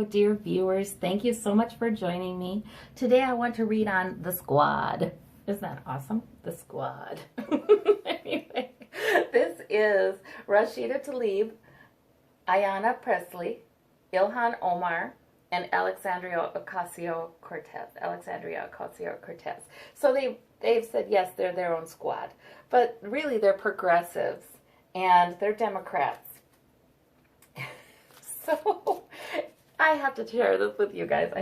dear viewers. Thank you so much for joining me. Today I want to read on The Squad. Isn't that awesome? The Squad. Anyway, this is Rashida Tlaib, Ayanna Pressley, Ilhan Omar, and Alexandria Ocasio-Cortez. So they've said, yes, they're their own squad. But really, they're progressives, and they're Democrats. So I have to share this with you guys.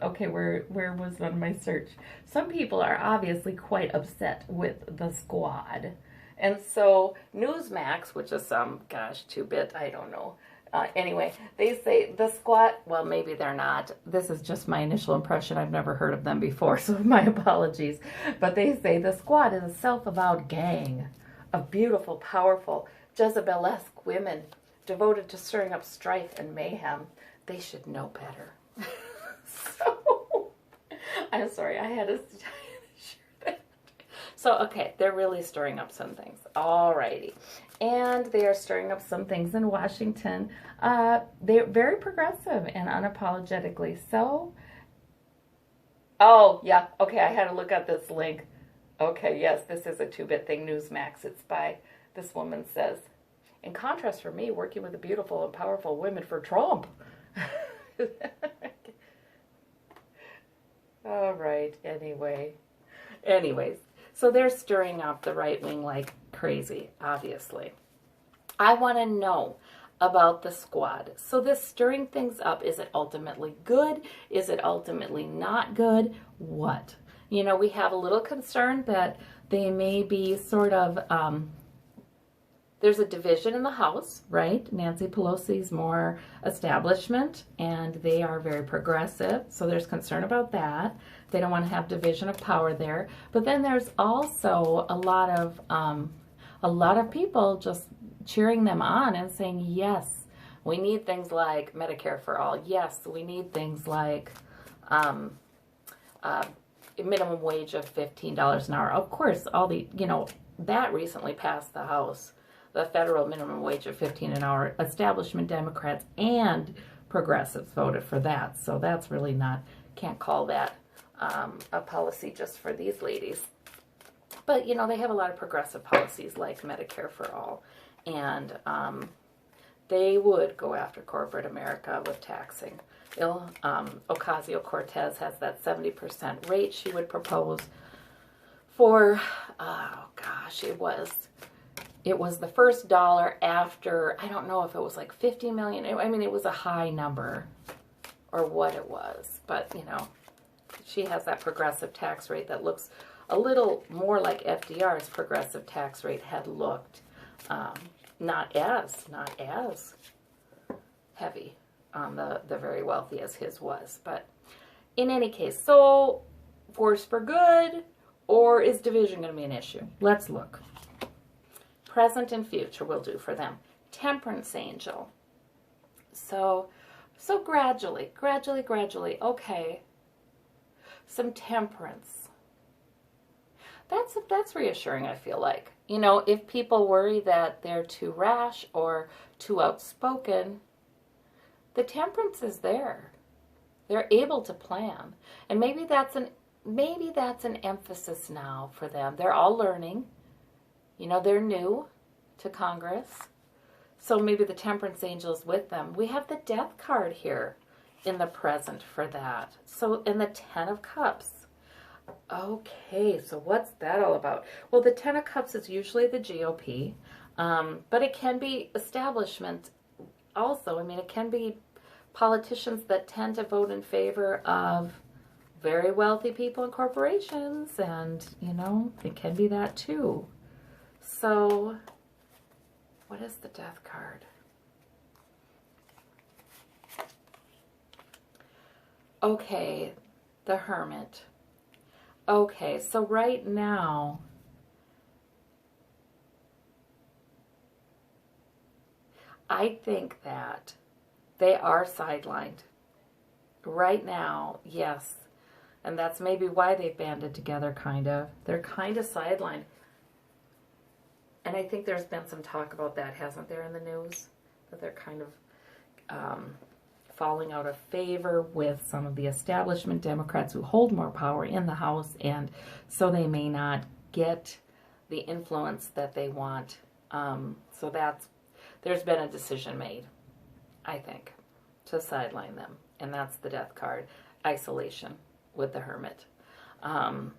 Okay, where was on my search? Some people are obviously quite upset with the Squad. And so Newsmax, which is some, gosh, 2-bit, I don't know. Anyway, they say the Squad, well, maybe they're not. This is just my initial impression. I've never heard of them before, so my apologies. But they say the Squad is a self-avowed gang of beautiful, powerful, Jezebelesque women devoted to stirring up strife and mayhem. They should know better. So, I'm sorry, I had to share that. So, okay, they're really stirring up some things. Alrighty. And they are stirring up some things in Washington. They're very progressive and unapologetically so. Oh, yeah, okay, I had to look at this link. Okay, yes, this is a 2-bit thing, Newsmax. It's by, this woman says, in contrast for me, working with the beautiful and powerful women for Trump. All right, anyways, so they're stirring up the right wing like crazy, obviously. I want to know about the Squad. So this stirring things up, is it ultimately good? Is it ultimately not good? What? You know, we have a little concern that they may be sort of, there's a division in the House, right? Nancy Pelosi's more establishment, and they are very progressive, so there's concern about that. They don't want to have division of power there. But then there's also a lot of people just cheering them on and saying, yes, we need things like Medicare for all. Yes, we need things like minimum wage of $15 an hour. Of course, all the, that recently passed the House. The federal minimum wage of $15 an hour, establishment Democrats and progressives voted for that. So that's really not, can't call that a policy just for these ladies. But, they have a lot of progressive policies like Medicare for all. And they would go after corporate America with taxing. Ocasio-Cortez has that 70% rate she would propose for, oh gosh, it was the first dollar after, I don't know if it was like 50 million. I mean, it was a high number or what it was. But, she has that progressive tax rate that looks a little more like FDR's progressive tax rate had looked. Not as heavy on the very wealthy as his was. But in any case, so force for good, or is division going to be an issue? Let's look. Present and future will do for them. Temperance angel. So gradually, okay. Some temperance. That's reassuring, I feel like. If people worry that they're too rash or too outspoken, the temperance is there. They're able to plan. And maybe that's an emphasis now for them. They're all learning. They're new to Congress. So maybe the temperance angel is with them. We have the death card here in the present for that. So in the 10 of Cups. Okay, so what's that all about? Well, the 10 of Cups is usually the GOP, but it can be establishment also. I mean, it can be politicians that tend to vote in favor of very wealthy people and corporations, and, it can be that too. So, what is the death card? Okay, the Hermit. Okay, so right now, I think that they are sidelined. Right now, yes. And that's maybe why they've banded together, kind of. They're kind of sidelined. And I think there's been some talk about that, hasn't there, in the news? That they're kind of falling out of favor with some of the establishment Democrats who hold more power in the House, and so they may not get the influence that they want. So there's been a decision made, I think, to sideline them, and that's the death card, isolation with the Hermit, to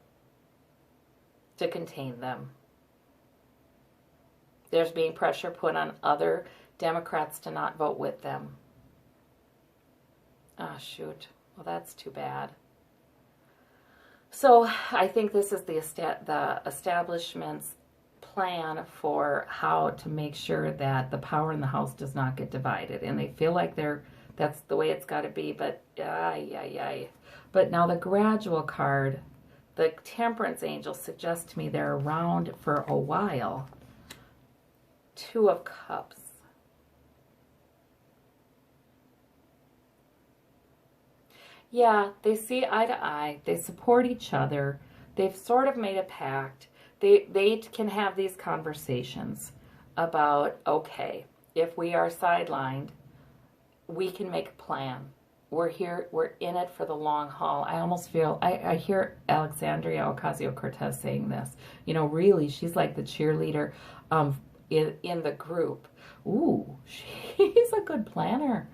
contain them. There's being pressure put on other Democrats to not vote with them. Ah, shoot. Well, that's too bad. So I think this is the establishment's plan for how to make sure that the power in the House does not get divided. And they feel like that's the way it's got to be. But, But now the gradual card, the Temperance Angel suggests to me they're around for a while. Two of Cups. Yeah, they see eye to eye. They support each other. They've sort of made a pact. They can have these conversations about, okay, if we are sidelined, we can make a plan. We're here, we're in it for the long haul. I almost feel, I hear Alexandria Ocasio-Cortez saying this. You know, really, she's like the cheerleader in the group. Ooh, she's a good planner.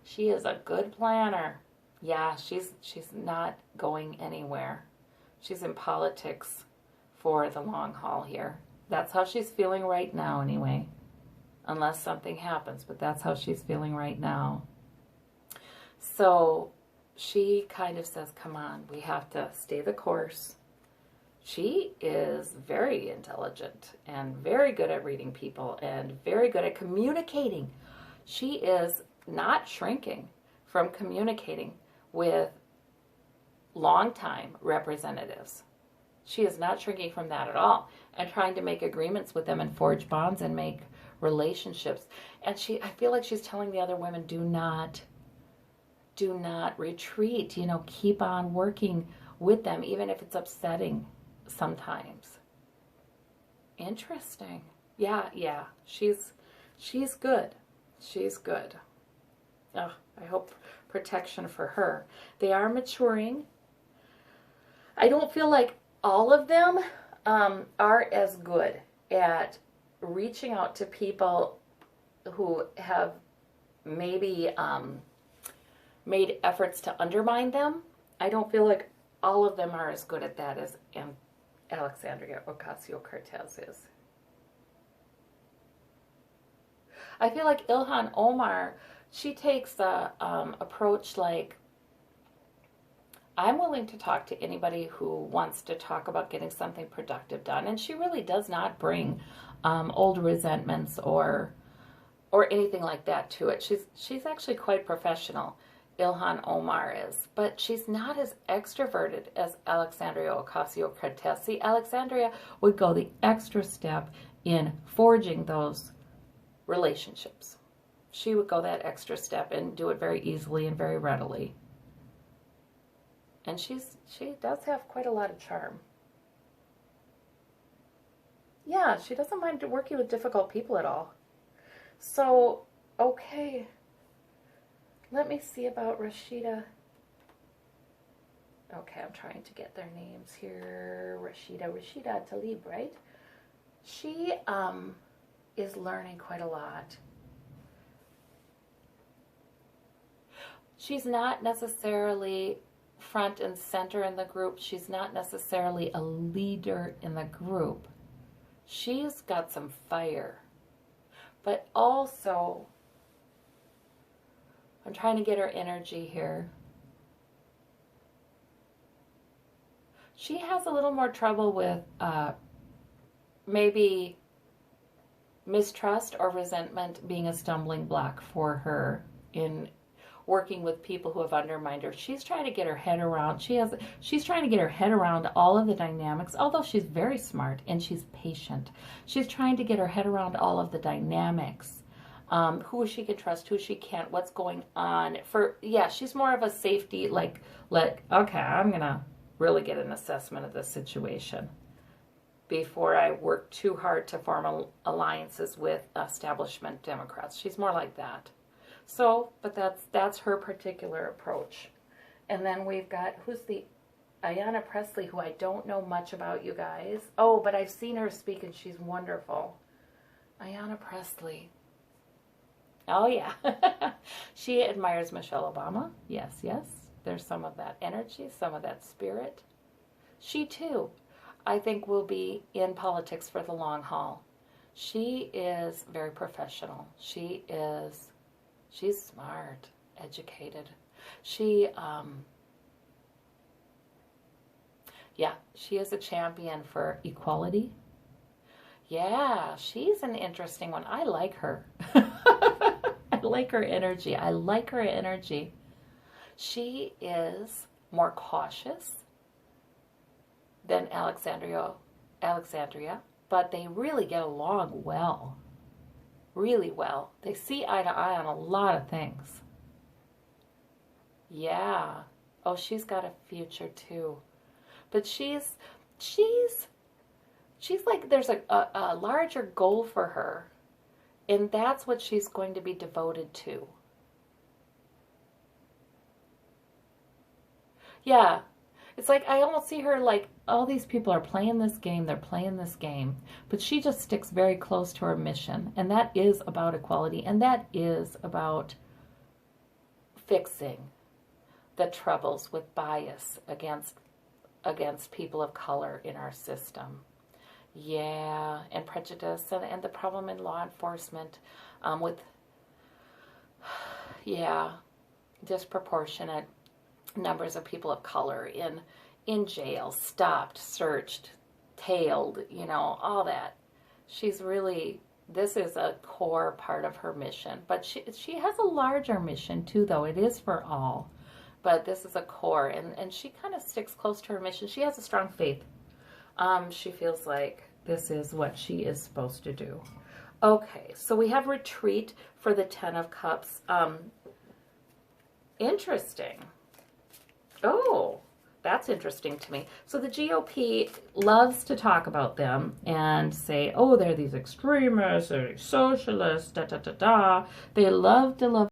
She is a good planner. Yeah, she's not going anywhere. She's in politics for the long haul here. That's how she's feeling right now anyway. Unless something happens, but that's how she's feeling right now. So she kind of says, come on, we have to stay the course. She is very intelligent and very good at reading people and very good at communicating. She is not shrinking from communicating with longtime representatives. She is not shrinking from that at all and trying to make agreements with them and forge bonds and make relationships. And I feel like she's telling the other women, do not retreat, you know, keep on working with them, even if it's upsetting sometimes. Interesting. Yeah, she's good. She's good. Oh, I hope protection for her. They are maturing. I don't feel like all of them are as good at reaching out to people who have maybe made efforts to undermine them. I don't feel like all of them are as good at that as Alexandria Ocasio-Cortez is. I feel like Ilhan Omar, she takes the approach like, I'm willing to talk to anybody who wants to talk about getting something productive done. And she really does not bring old resentments or anything like that to it. She's actually quite professional, Ilhan Omar is. But she's not as extroverted as Alexandria Ocasio-Cortez. See, Alexandria would go the extra step in forging those relationships. She would go that extra step and do it very easily and very readily. And she does have quite a lot of charm. Yeah, she doesn't mind working with difficult people at all. So, okay. Let me see about Rashida. Okay, I'm trying to get their names here. Rashida Tlaib, right? She is learning quite a lot. She's not necessarily front and center in the group. She's not necessarily a leader in the group. She's got some fire. But also, I'm trying to get her energy here. She has a little more trouble with maybe mistrust or resentment being a stumbling block for her in working with people who have undermined her. She's trying to get her head around. She's trying to get her head around all of the dynamics, although she's very smart and she's patient. She's trying to get her head around all of the dynamics. Who she can trust, who she can't, what's going on. She's more of a safety, okay, I'm going to really get an assessment of the situation before I work too hard to form alliances with establishment Democrats. She's more like that. So, but that's her particular approach. And then we've got, who's the Ayanna Pressley, who I don't know much about, you guys. Oh, but I've seen her speak and she's wonderful. Ayanna Pressley. Oh, yeah. She admires Michelle Obama. Yes, yes. There's some of that energy, some of that spirit. She, too, I think will be in politics for the long haul. She is very professional. She's smart, educated. Yeah, she is a champion for equality. Yeah, she's an interesting one. I like her. I like her energy. I like her energy. She is more cautious than Alexandria, but they really get along well. Really well. They see eye to eye on a lot of things. Yeah. Oh, she's got a future too. But she's like, there's a larger goal for her, and that's what she's going to be devoted to. Yeah. It's like I almost see her like all these people are playing this game, they're playing this game, but she just sticks very close to her mission, and that is about equality, and that is about fixing the troubles with bias against people of color in our system. Yeah, and prejudice and the problem in law enforcement with, yeah, disproportionate numbers of people of color in jail, stopped, searched, tailed, all that. She's really, this is a core part of her mission. But she has a larger mission too, though. It is for all. But this is a core, and she kind of sticks close to her mission. She has a strong faith. She feels like this is what she is supposed to do. Okay, so we have retreat for the Ten of Cups. Interesting. Oh, that's interesting to me. So the GOP loves to talk about them and say, oh, they're these extremists, they're socialists, da-da-da-da. They love to love